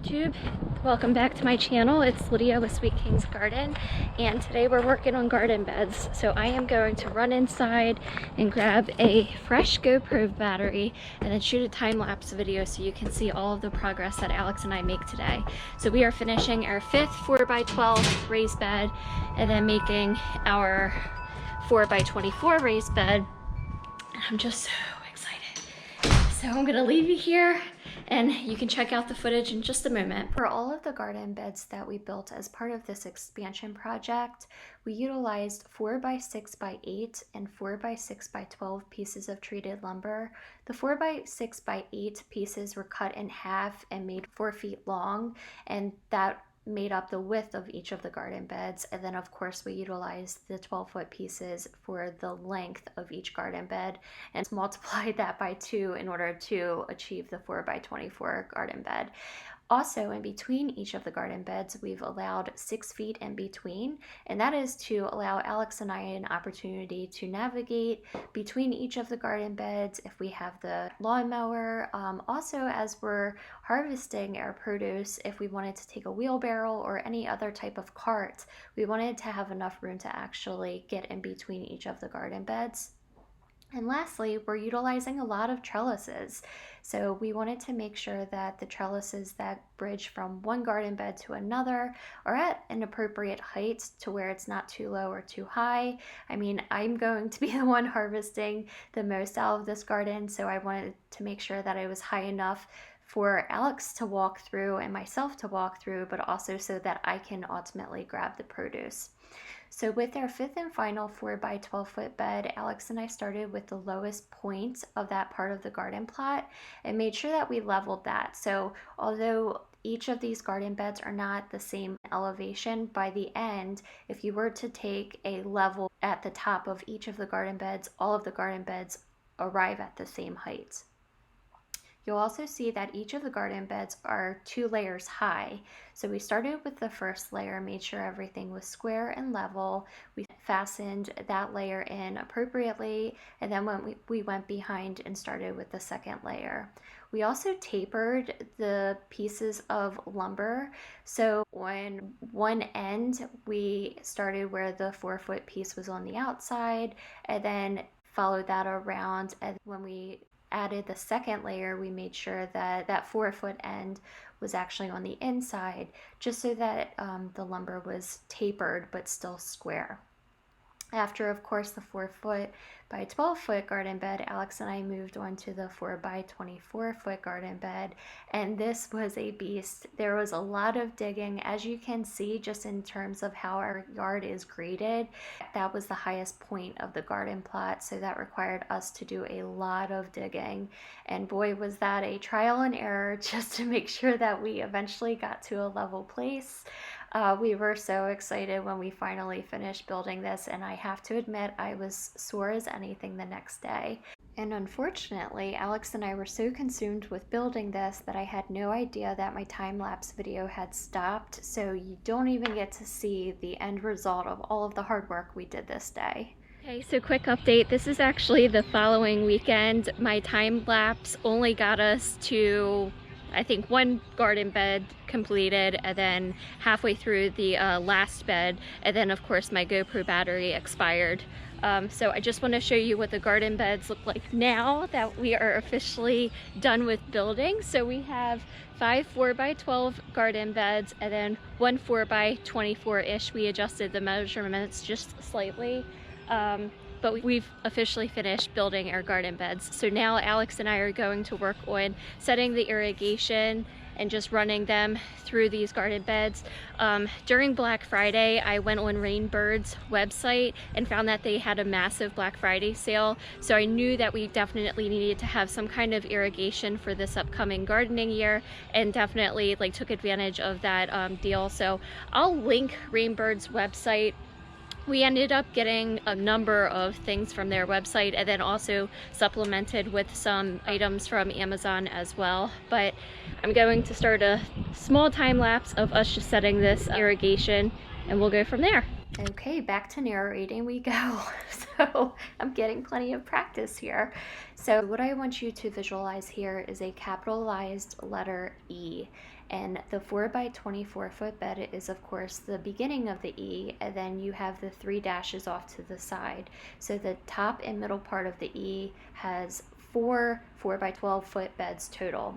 YouTube, welcome back to my channel. It's Lydia with Sweet King's Garden, and today we're working on garden beds. So I am going to run inside and grab a fresh GoPro battery and then shoot a time-lapse video so you can see all of the progress that Alex and I make today. So we are finishing our fifth 4x12 raised bed and then making our 4x24 raised bed. I'm just so excited. So I'm gonna leave you here and you can check out the footage in just a moment. For all of the garden beds that we built as part of this expansion project, we utilized 4x6x8 and 4x6x12 pieces of treated lumber. The 4x6x8 pieces were cut in half and made 4 feet long, and that made up the width of each of the garden beds. And then of course we utilized the 12-foot pieces for the length of each garden bed and multiplied that by 2 in order to achieve the 4x24 garden bed. Also, in between each of the garden beds, we've allowed 6 feet in between, and that is to allow Alex and I an opportunity to navigate between each of the garden beds if we have the lawnmower. Also, as we're harvesting our produce, if we wanted to take a wheelbarrow or any other type of cart, we wanted to have enough room to actually get in between each of the garden beds. And lastly, we're utilizing a lot of trellises. So we wanted to make sure that the trellises that bridge from one garden bed to another are at an appropriate height to where it's not too low or too high. I mean, I'm going to be the one harvesting the most out of this garden, so I wanted to make sure that it was high enough for Alex to walk through and myself to walk through, but also so that I can ultimately grab the produce. So with our fifth and final 4x12 foot bed, Alex and I started with the lowest point of that part of the garden plot and made sure that we leveled that. So although each of these garden beds are not the same elevation, by the end, if you were to take a level at the top of each of the garden beds, all of the garden beds arrive at the same height. You'll also see that each of the garden beds are 2 layers high. So we started with the first layer, made sure everything was square and level. We fastened that layer in appropriately, and then we went behind and started with the second layer. We also tapered the pieces of lumber. So on one end, we started where the 4-foot piece was on the outside, and then followed that around. And when we added the second layer, we made sure that that 4-foot end was actually on the inside, just so that the lumber was tapered but still square. After, of course, the 4-foot by 12-foot garden bed, Alex and I moved on to the 4x24-foot garden bed, and this was a beast. There was a lot of digging, as you can see, just in terms of how our yard is graded. That was the highest point of the garden plot, so that required us to do a lot of digging, and boy, was that a trial and error just to make sure that we eventually got to a level place. We were so excited when we finally finished building this, and I have to admit I was sore as anything the next day. And unfortunately, Alex and I were so consumed with building this that I had no idea that my time-lapse video had stopped, so you don't even get to see the end result of all of the hard work we did this day. Okay, so quick update. This is actually the following weekend. My time-lapse only got us to, I think, 1 garden bed completed, and then halfway through the last bed, and then of course my GoPro battery expired. So I just want to show you what the garden beds look like now that we are officially done with building. So we have 5 4x12 garden beds and then 1 4x24-ish. We adjusted the measurements just slightly. But we've officially finished building our garden beds. So now Alex and I are going to work on setting the irrigation and just running them through these garden beds. During Black Friday, I went on Rainbird's website and found that they had a massive Black Friday sale. So I knew that we definitely needed to have some kind of irrigation for this upcoming gardening year, and definitely took advantage of that deal. So I'll link Rainbird's website. We ended up getting a number of things from their website and then also supplemented with some items from Amazon as well. But I'm going to start a small time lapse of us just setting this irrigation, and we'll go from there. Okay, back to narrating we go. So I'm getting plenty of practice here. So what I want you to visualize here is a capitalized letter E. And the 4x24 foot bed is of course the beginning of the E, and then you have the 3 dashes off to the side. So the top and middle part of the E has 4 4x12 foot beds total.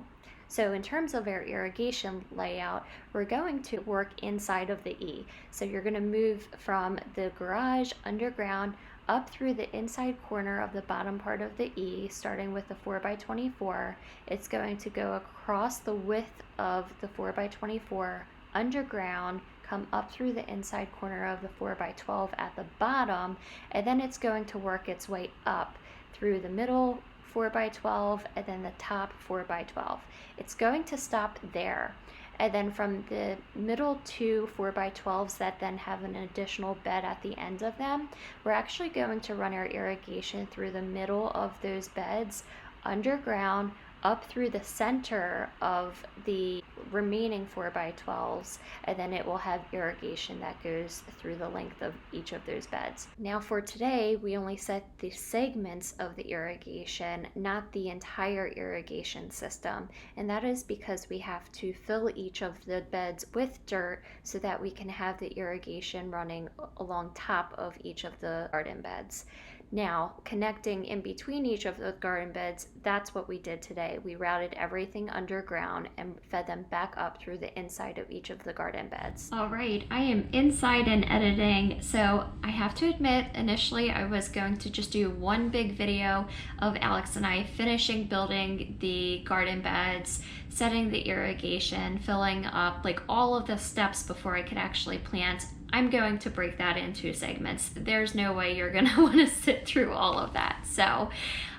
So in terms of our irrigation layout, we're going to work inside of the E. So you're going to move from the garage underground up through the inside corner of the bottom part of the E, starting with the 4x24. It's going to go across the width of the 4x24 underground, come up through the inside corner of the 4x12 at the bottom, and then it's going to work its way up through the middle 4x12 and then the top 4x12. It's going to stop there. And then from the middle two 4x12s that then have an additional bed at the end of them, we're actually going to run our irrigation through the middle of those beds, underground, up through the center of the remaining 4x12s, and then it will have irrigation that goes through the length of each of those beds. Now for today, we only set the segments of the irrigation, not the entire irrigation system, and that is because we have to fill each of the beds with dirt so that we can have the irrigation running along top of each of the garden beds. Now, connecting in between each of the garden beds, that's what we did today. We routed everything underground and fed them back up through the inside of each of the garden beds. All right, I am inside and editing, so I have to admit, initially I was going to just do one big video of Alex and I finishing building the garden beds, setting the irrigation, filling up, like all of the steps before I could actually plant. I'm going to break that into segments. There's no way you're gonna wanna sit through all of that. So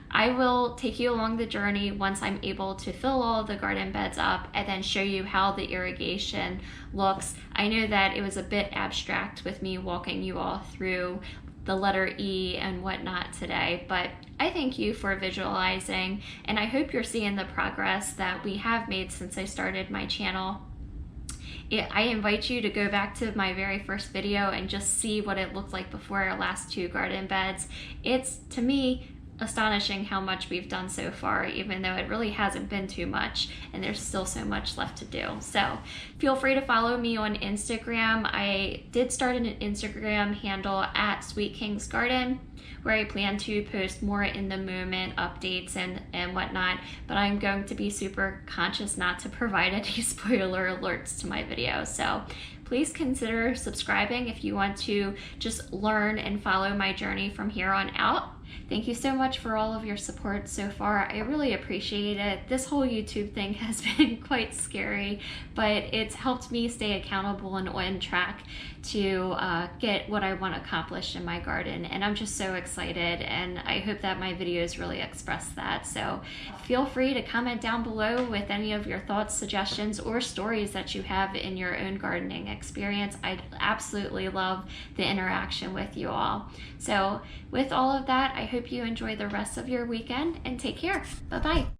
I will take you along the journey once I'm able to fill all of the garden beds up and then show you how the irrigation looks. I know that it was a bit abstract with me walking you all through the letter E and whatnot today, but I thank you for visualizing, and I hope you're seeing the progress that we have made since I started my channel. I invite you to go back to my very first video and just see what it looked like before our last 2 garden beds. It's, to me, astonishing how much we've done so far, even though it really hasn't been too much and there's still so much left to do. So feel free to follow me on Instagram. I did start an Instagram handle at Sweet King's Garden, where I plan to post more in the moment updates and whatnot, but I'm going to be super conscious not to provide any spoiler alerts to my videos. So please consider subscribing if you want to just learn and follow my journey from here on out. Thank you so much for all of your support so far. I really appreciate it. This whole YouTube thing has been quite scary, but it's helped me stay accountable and on track to get what I want accomplished in my garden. And I'm just so excited, and I hope that my videos really express that. So feel free to comment down below with any of your thoughts, suggestions, or stories that you have in your own gardening experience. I absolutely love the interaction with you all. So with all of that, I hope you enjoy the rest of your weekend and take care. Bye-bye.